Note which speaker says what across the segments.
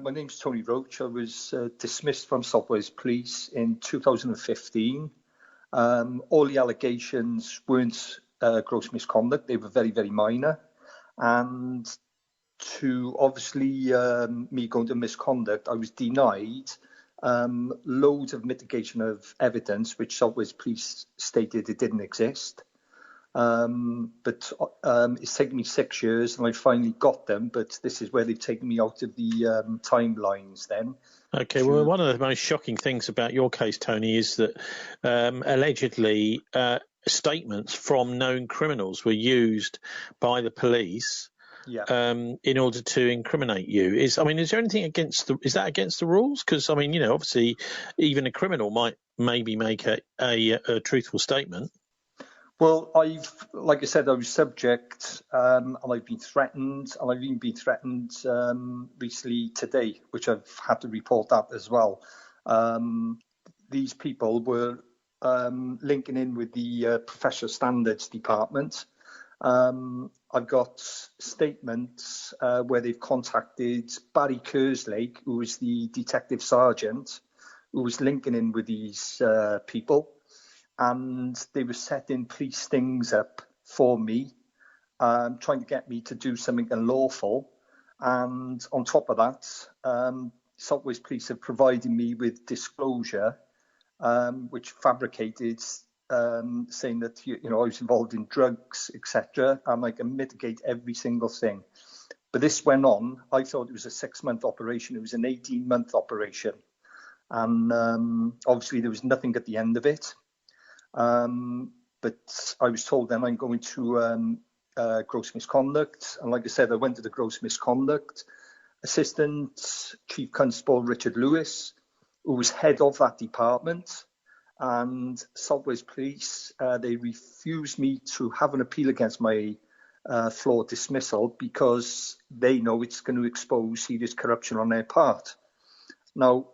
Speaker 1: My name's Tony Roach. I was dismissed from Swansea Police in 2015. All the allegations weren't gross misconduct. They were very, very minor. And to obviously me going to misconduct, I was denied loads of mitigation of evidence, which Swansea Police stated it didn't exist. But it's taken me 6 years and I finally got them, but this is where they've taken me out of the timelines then.
Speaker 2: Okay, well, one of the most shocking things about your case, Tony, is that allegedly statements from known criminals were used by the police in order to incriminate you. Is there anything is that against the rules? Because, obviously, even a criminal might maybe make a truthful statement.
Speaker 1: Well, like I said, I was subject, and I've been threatened, and I've even been threatened recently today, which I've had to report that as well. These people were linking in with the Professional Standards Department. I've got statements where they've contacted Barry Kerslake, who was the detective sergeant, who was linking in with these people. And they were setting police stings up for me, trying to get me to do something unlawful. And on top of that, Swansea Police have provided me with disclosure, which fabricated, saying that I was involved in drugs, etc., and I can mitigate every single thing. But this went on. I thought it was a 6-month operation. It was an 18-month operation, and obviously there was nothing at the end of it. But I was told then I'm going to gross misconduct. And like I said, I went to the gross misconduct. Assistant Chief Constable Richard Lewis, who was head of that department, and Swansea Police, they refused me to have an appeal against my flawed dismissal because they know it's going to expose serious corruption on their part. Now,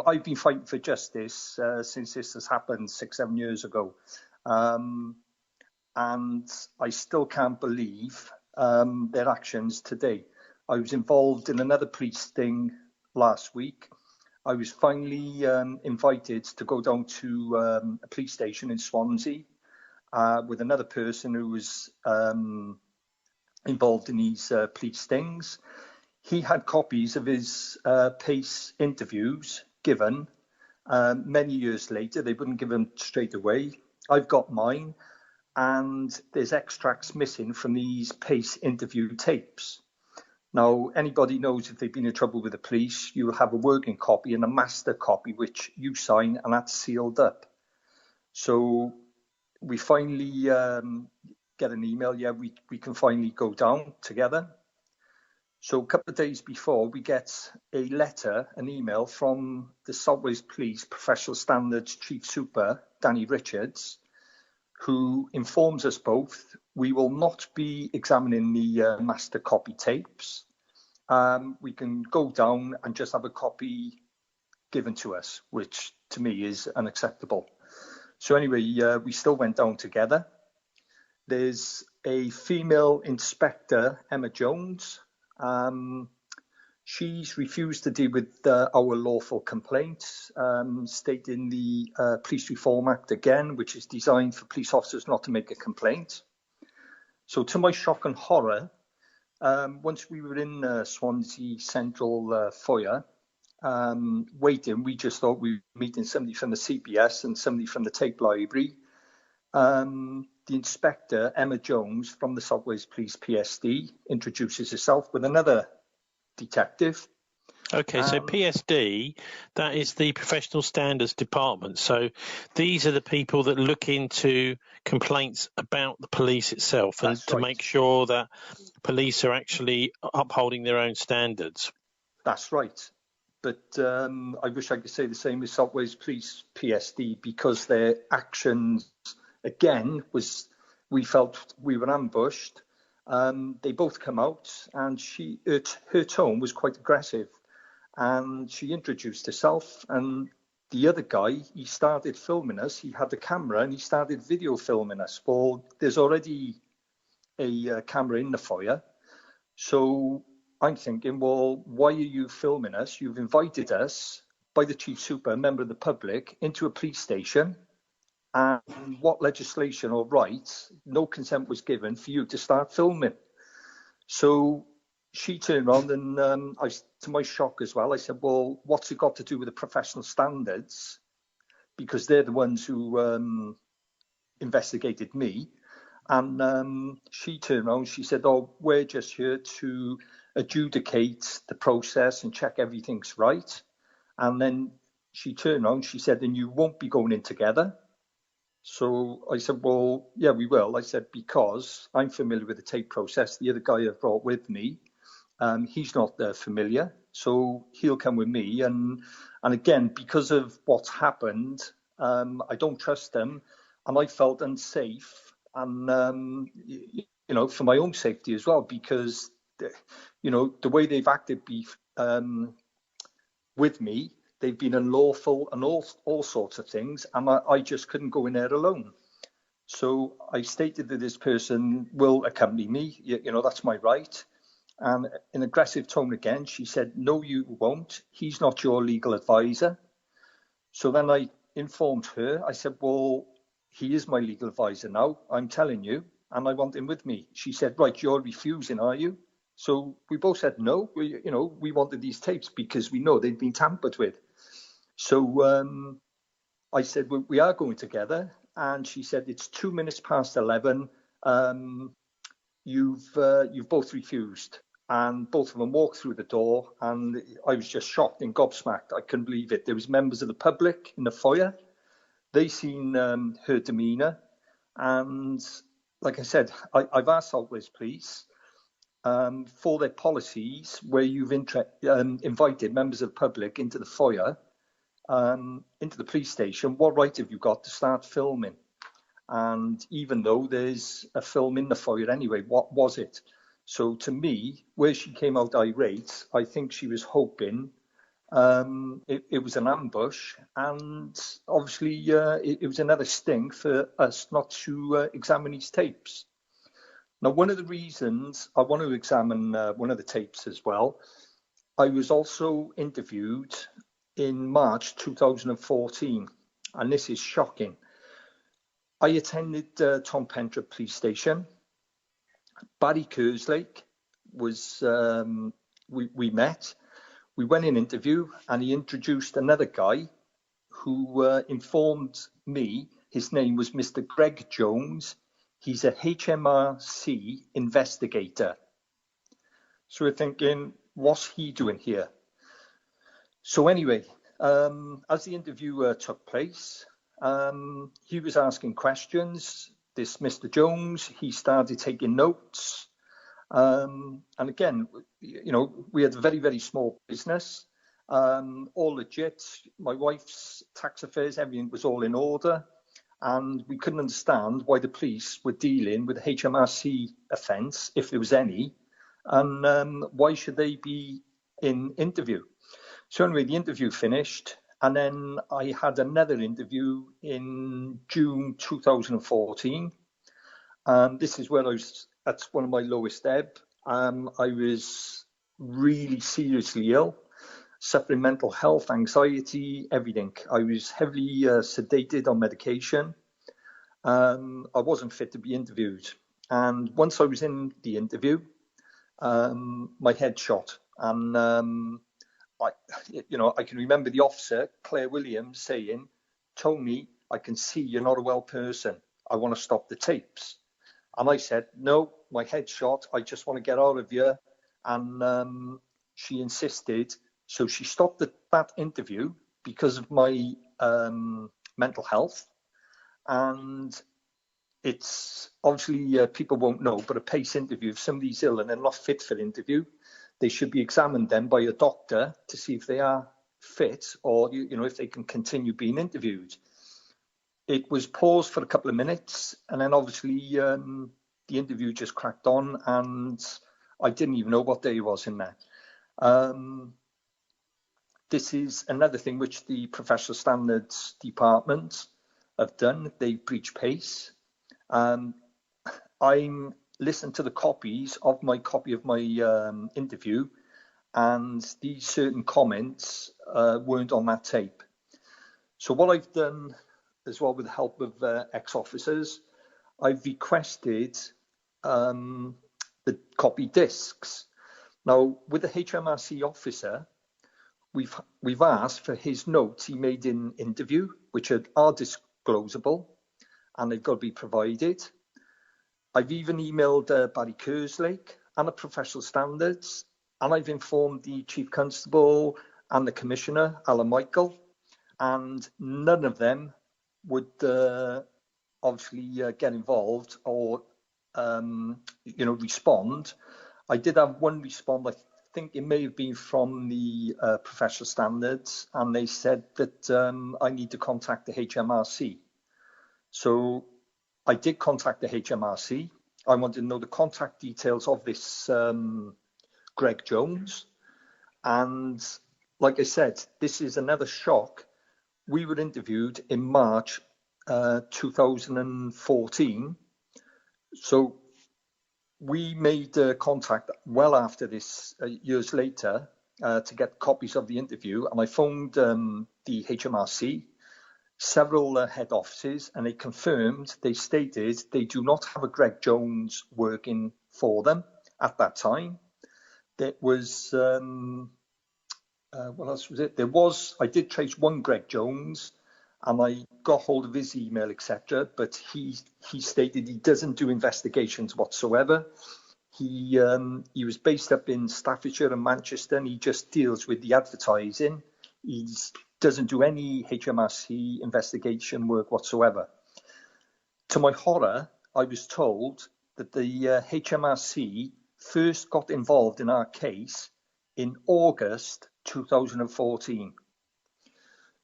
Speaker 1: I've been fighting for justice since this has happened 6-7 years ago. And I still can't believe their actions today. I was involved in another police sting last week. I was finally invited to go down to a police station in Swansea with another person who was involved in these police stings. He had copies of his PACE interviews given many years later. They wouldn't give them straight away. I've got mine, and there's extracts missing from these PACE interview tapes. Now, anybody knows if they've been in trouble with the police, you will have a working copy and a master copy, which you sign, and that's sealed up. So we finally get an email, we can finally go down together. So a couple of days before, we get a letter, an email from the Swansea Police Professional Standards Chief Super, Danny Richards, who informs us both we will not be examining the master copy tapes. We can go down and just have a copy given to us, which to me is unacceptable. So anyway, we still went down together. There's a female inspector, Emma Jones. She's refused to deal with our lawful complaints, stating the Police Reform Act again, which is designed for police officers not to make a complaint. So to my shock and horror, once we were in Swansea Central foyer, waiting, we just thought we were meeting somebody from the CPS and somebody from the tape library. The inspector, Emma Jones, from the Swansea Police PSD, introduces herself with another detective.
Speaker 2: Okay, so PSD, that is the Professional Standards Department. So these are the people that look into complaints about the police itself and to make sure that police are actually upholding their own standards. That's
Speaker 1: right. But I wish I could say the same as Swansea Police PSD, because their actions, again, we felt we were ambushed. They both come out, and her tone was quite aggressive. And she introduced herself, and the other guy, he started filming us. He had the camera and he started video filming us. Well, there's already a camera in the foyer. So I'm thinking, well, why are you filming us? You've invited us by the Chief Super, a member of the public, into a police station. And what legislation or rights, no consent was given for you to start filming. So she turned around and to my shock as well, I said, well, what's it got to do with the professional standards? Because they're the ones who investigated me. And she turned around, she said, oh, we're just here to adjudicate the process and check everything's right. And then she turned around, she said, and you won't be going in together. So I said, well, yeah, we will. I said, because I'm familiar with the tape process. The other guy I brought with me, he's not familiar, so he'll come with me. And again, because of what's happened, I don't trust them, and I felt unsafe, and for my own safety as well, because the way they've acted with me, they've been unlawful and all sorts of things, and I just couldn't go in there alone. So I stated that this person will accompany me. That's my right. And in aggressive tone again, she said, no, you won't. He's not your legal advisor. So then I informed her. I said, well, he is my legal advisor now. I'm telling you, and I want him with me. She said, right, you're refusing, are you? So we both said no. We wanted these tapes because we know they'd been tampered with. So I said, well, we are going together. And she said, it's 2 minutes past 11. You've both refused. And both of them walked through the door, and I was just shocked and gobsmacked. I couldn't believe it. There was members of the public in the foyer. They seen her demeanour. And like I said, I've asked Salt Wales Police for their policies where you've invited members of the public into the foyer, into the police station. What right have you got to start filming? And even though there's a film in the foyer anyway, what was it? So to me, where she came out irate, I think she was hoping it was an ambush, and obviously it was another sting for us not to examine these tapes. Now, one of the reasons I want to examine one of the tapes as well, I was also interviewed in March 2014, and this is shocking. I attended Tom Pentre Police Station. Barry Kerslake was, we met. We went in interview, and he introduced another guy who informed me his name was Mr. Greg Jones. He's a HMRC investigator. So we're thinking, what's he doing here? So anyway, as the interview took place, he was asking questions. This Mr. Jones, he started taking notes. And again, we had a very, very small business, all legit. My wife's tax affairs, everything was all in order. And we couldn't understand why the police were dealing with a HMRC offence, if there was any, and why should they be in interview? So anyway, the interview finished, and then I had another interview in June 2014. This is when I was at one of my lowest ebb. I was really seriously ill, suffering mental health, anxiety, everything. I was heavily sedated on medication. I wasn't fit to be interviewed. And once I was in the interview, my head shot. And I can remember the officer, Claire Williams, saying, Tony, I can see you're not a well person. I want to stop the tapes. And I said, no, my head's shot. I just want to get out of here. And she insisted. So she stopped that interview because of my mental health. And it's obviously people won't know, but a PACE interview, if somebody's ill and they're not fit for the interview, they should be examined then by a doctor to see if they are fit or if they can continue being interviewed. It was paused for a couple of minutes, and then obviously the interview just cracked on, and I didn't even know what day it was in there. This is another thing which the Professional Standards Department have done. They breach PACE. I'm listened to the copies of my copy of my interview, and these certain comments weren't on that tape. So what I've done as well, with the help of ex-officers, I've requested the copy discs. Now, with the HMRC officer, we've asked for his notes he made in interview, which are disclosable, and they've got to be provided. I've even emailed Barry Kerslake and the professional standards, and I've informed the Chief Constable and the Commissioner, Alan Michael, and none of them would obviously get involved or respond. I did have one respond. I think it may have been from the professional standards, and they said that I need to contact the HMRC. So I did contact the HMRC. I wanted to know the contact details of this Greg Jones. And like I said, this is another shock. We were interviewed in March 2014. So we made contact well after this, years later, to get copies of the interview. And I phoned the HMRC, several head offices, and they confirmed, they stated they do not have a Greg Jones working for them at that time. There was, what else was it? I did trace one Greg Jones, and I got hold of his email, etc. But he stated he doesn't do investigations whatsoever. He was based up in Staffordshire and Manchester, and he just deals with the advertising. He doesn't do any HMRC investigation work whatsoever. To my horror, I was told that the HMRC first got involved in our case in August 2014.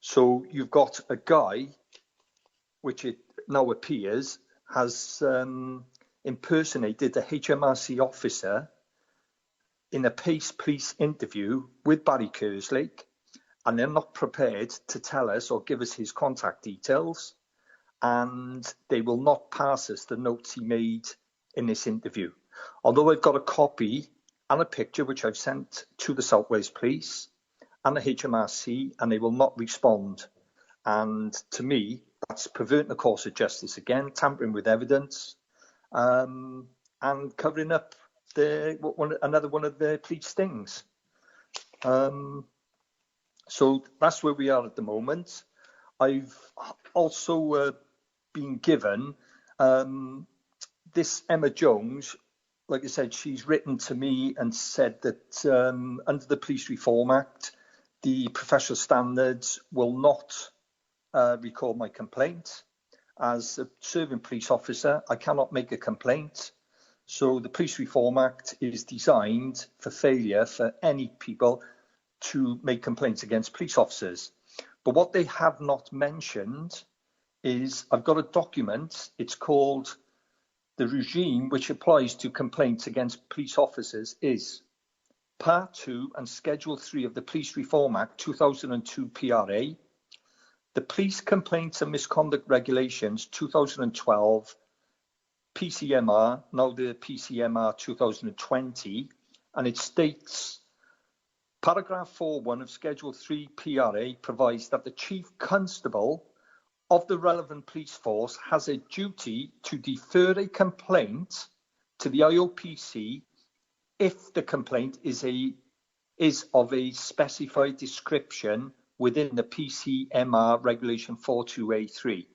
Speaker 1: So you've got a guy, which it now appears has impersonated a HMRC officer in a police interview with Barry Kerslake, and they're not prepared to tell us or give us his contact details, and they will not pass us the notes he made in this interview. Although I've got a copy and a picture which I've sent to the South Wales Police and the HMRC, and they will not respond. And to me, that's perverting the course of justice again, tampering with evidence, and covering up another one of the police stings. So that's where we are at the moment. I've also been given this Emma Jones. Like I said, she's written to me and said that under the Police Reform Act, the professional standards will not record my complaint. As a serving police officer, I cannot make a complaint. So the Police Reform Act is designed for failure for any people to make complaints against police officers. But what they have not mentioned is, I've got a document, it's called the regime which applies to complaints against police officers is Part 2 and Schedule 3 of the Police Reform Act 2002 PRA, the Police Complaints and Misconduct Regulations 2012 PCMR, now the PCMR 2020, and it states, Paragraph 4.1 of Schedule 3 PRA provides that the Chief Constable of the relevant police force has a duty to defer a complaint to the IOPC if the complaint is of a specified description within the PCMR Regulation 42A3.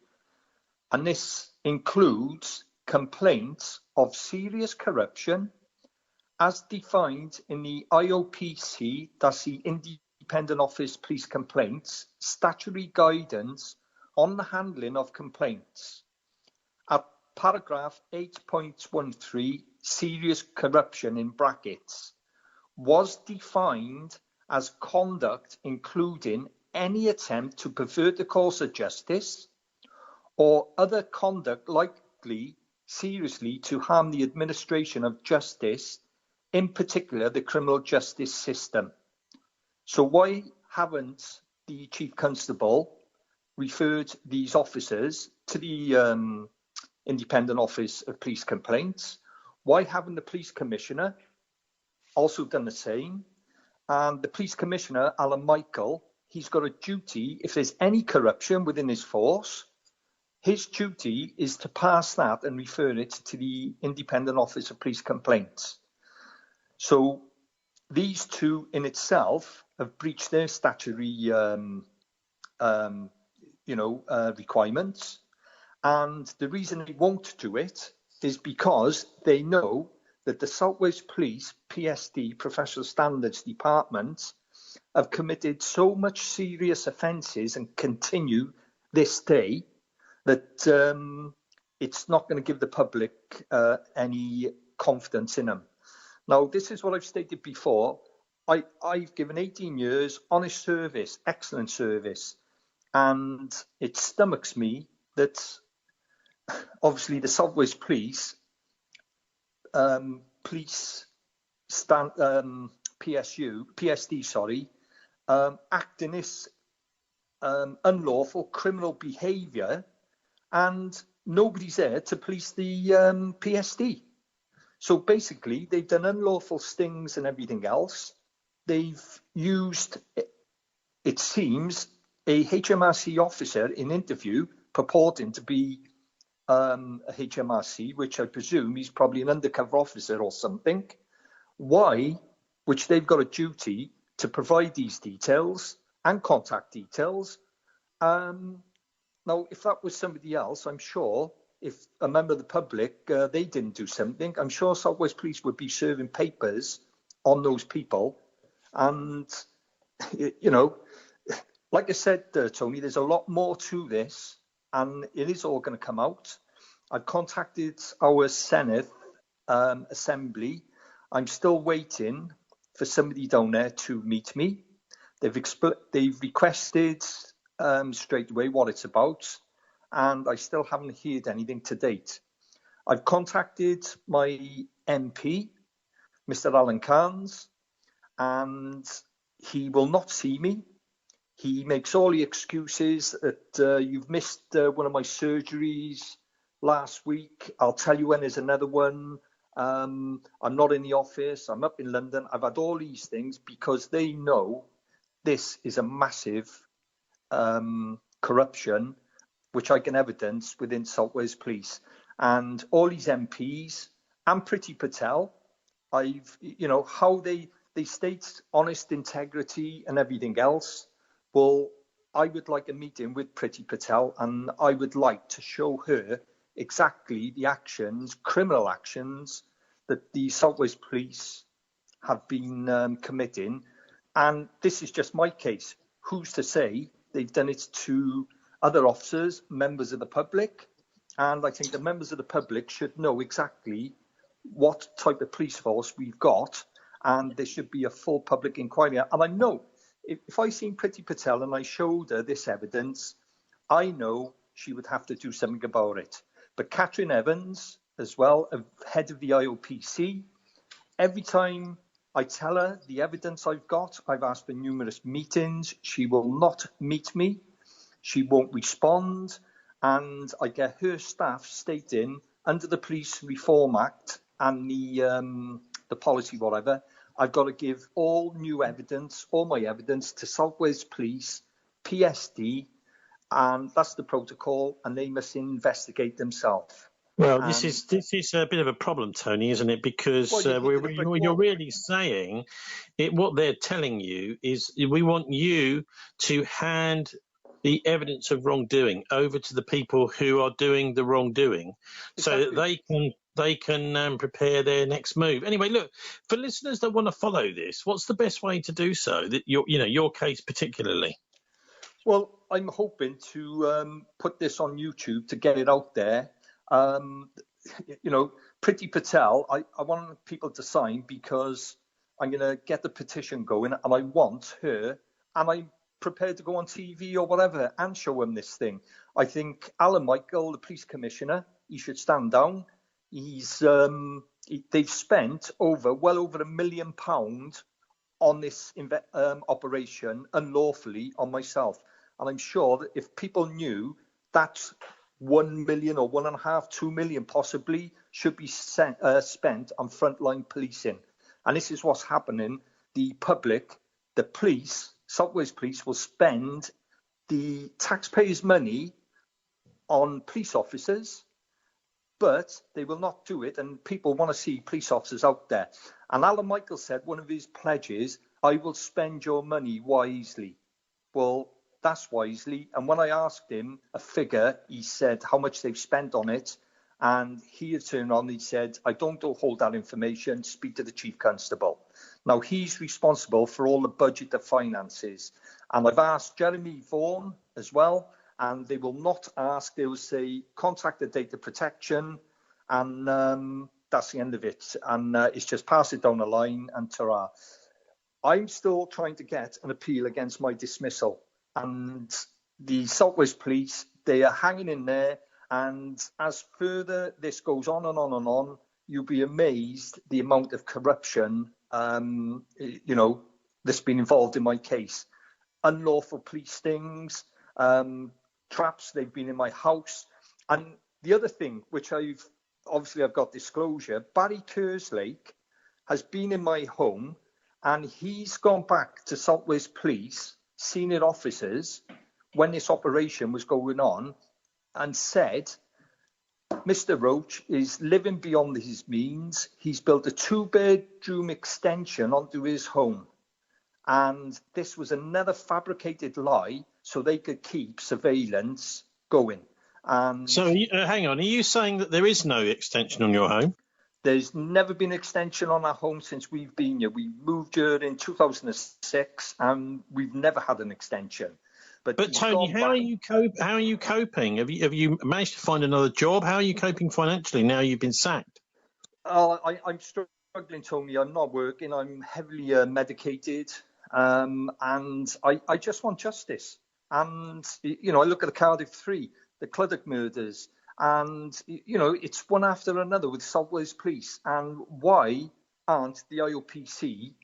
Speaker 1: And this includes complaints of serious corruption as defined in the IOPC, that's the Independent Office Police Complaints, statutory guidance on the handling of complaints. At paragraph 8.13, serious corruption in brackets was defined as conduct including any attempt to pervert the course of justice or other conduct likely seriously to harm the administration of justice, in particular the criminal justice system. So why haven't the Chief Constable referred these officers to the Independent Office of Police Complaints? why haven't the police commissioner also done the same? And the police commissioner, Alan Michael, he's got a duty, if there's any corruption within his force, his duty is to pass that and refer it to the Independent Office of Police Complaints. So these two in itself have breached their statutory requirements. And the reason they won't do it is because they know that the South Wales Police PSD Professional Standards Department have committed so much serious offences and continue this day that it's not going to give the public any confidence in them. Now, this is what I've stated before. I've given 18 years, honest service, excellent service, and it stomachs me that obviously the South Wales Police, PSD, act in this unlawful criminal behaviour, and nobody's there to police the PSD. So basically, they've done unlawful stings and everything else. They've used, it seems, a HMRC officer in interview purporting to be a HMRC, which I presume he's probably an undercover officer or something. Why? Which they've got a duty to provide these details and contact details. Now, if that was somebody else, I'm sure if a member of the public, they didn't do something, I'm sure South Wales Police would be serving papers on those people. And, you know, like I said, Tony, there's a lot more to this, and it is all going to come out. I've contacted our Senate Assembly. I'm still waiting for somebody down there to meet me. They've requested straight away what it's about, and I still haven't heard anything to date. I've contacted my MP, Mr. Alan Carnes, and he will not see me. He makes all the excuses that you've missed one of my surgeries last week. I'll tell you when there's another one. I'm not in the office. I'm up in London. I've had all these things because they know this is a massive corruption, which I can evidence within South Wales Police. And all these MPs and Priti Patel, how they state honest integrity and everything else. Well, I would like a meeting with Priti Patel, and I would like to show her exactly the actions, criminal actions, that the South Wales Police have been committing. And this is just my case. Who's to say they've done it to other officers, members of the public? And I think the members of the public should know exactly what type of police force we've got, and there should be a full public inquiry. And I know if I seen Priti Patel and I showed her this evidence, I know she would have to do something about it. But Catherine Evans, as well, head of the IOPC, every time I tell her the evidence I've got, I've asked for numerous meetings, she will not meet me, she won't respond, and I get her staff stating under the Police Reform Act and the policy, whatever, I've got to give all new evidence, all my evidence to South Wales Police, PSD, and that's the protocol, and they must investigate themselves.
Speaker 2: Well, this is a bit of a problem, Tony, isn't it? Because you're really saying what they're telling you is we want you to hand the evidence of wrongdoing over to the people who are doing the wrongdoing, so that they can prepare their next move. Anyway, look, for listeners that want to follow this, what's the best way to do so? That your case particularly.
Speaker 1: Well, I'm hoping to put this on YouTube to get it out there. Priti Patel, I want people to sign because I'm going to get the petition going, and I want her, and I'm prepared to go on TV or whatever and show him this thing. I think Alan Michael, the police commissioner, he should stand down. They've spent well over £1 million on this operation unlawfully on myself. And I'm sure that if people knew that 1 million or 1.5, 2 million possibly should be spent on frontline policing. And this is what's happening. The public, the police, South Wales Police will spend the taxpayers' money on police officers, but they will not do it. And people want to see police officers out there. And Alan Michael said one of his pledges, I will spend your money wisely. Well, that's wisely. And when I asked him a figure, he said how much they've spent on it. And he had turned on, he said, I don't hold that information, speak to the Chief Constable. Now, he's responsible for all the budget of finances. And I've asked Jeremy Vaughan as well, and they will not ask, they will say, contact the data protection, and that's the end of it. And it's just pass it down the line and ta-ra. I'm still trying to get an appeal against my dismissal. And the South Wales Police, they are hanging in there. And as further this goes on and on and on, you'll be amazed the amount of corruption, that's been involved in my case. Unlawful police stings, traps, they've been in my house. And the other thing, which I've got disclosure, Barry Kerslake has been in my home and he's gone back to South Wales Police, senior officers, when this operation was going on, and said, Mr. Roach is living beyond his means. He's built a 2-bedroom extension onto his home. And this was another fabricated lie so they could keep surveillance going. And
Speaker 2: so hang on, are you saying that there is no extension on your home?
Speaker 1: There's never been an extension on our home since we've been here. We moved here in 2006 and we've never had an extension. But
Speaker 2: Tony, how are you coping? Have you managed to find another job? How are you coping financially now you've been sacked?
Speaker 1: I'm struggling, Tony. I'm not working. I'm heavily medicated, and I just want justice. And I look at the Cardiff 3, the Cluddock murders, and it's one after another with South Wales Police. And why aren't the IOPC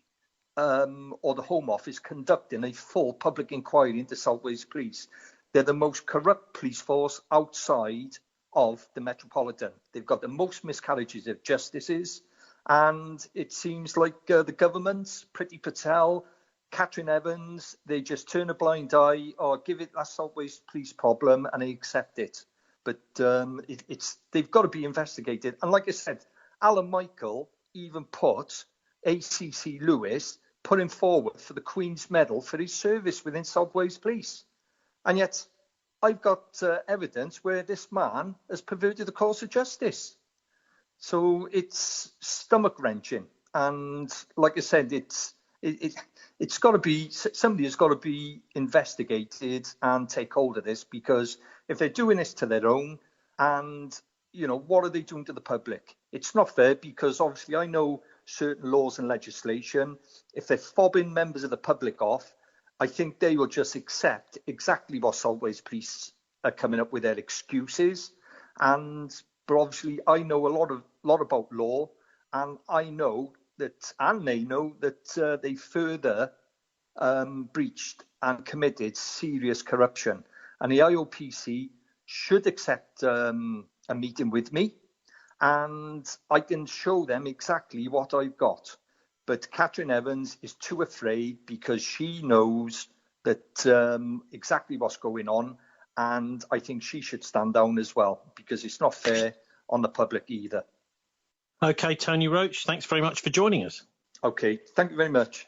Speaker 1: or the Home Office conducting a full public inquiry into South Wales Police? They're the most corrupt police force outside of the Metropolitan. They've got the most miscarriages of justices, and it seems like the government, Priti Patel, Catherine Evans, they just turn a blind eye or give it that South Wales Police problem and they accept it. But they've got to be investigated. And like I said, Alan Michael even put ACC Lewis, put him forward for the Queen's Medal for his service within South Wales Police. And yet I've got evidence where this man has perverted the course of justice. So it's stomach wrenching. And like I said, it's got to be, somebody has got to be investigated and take hold of this, because if they're doing this to their own, and what are they doing to the public? It's not fair, because obviously I know certain laws and legislation. If they're fobbing members of the public off, I think they will just accept exactly what South Wales Police are coming up with, their excuses. But obviously I know a lot about law, and I know that, and they know that they further breached and committed serious corruption. And the IOPC should accept a meeting with me, and I can show them exactly what I've got. But Catherine Evans is too afraid, because she knows that exactly what's going on, and I think she should stand down as well, because it's not fair on the public either.
Speaker 2: Okay, Tony Roach, thanks very much for joining us.
Speaker 1: Okay, thank you very much.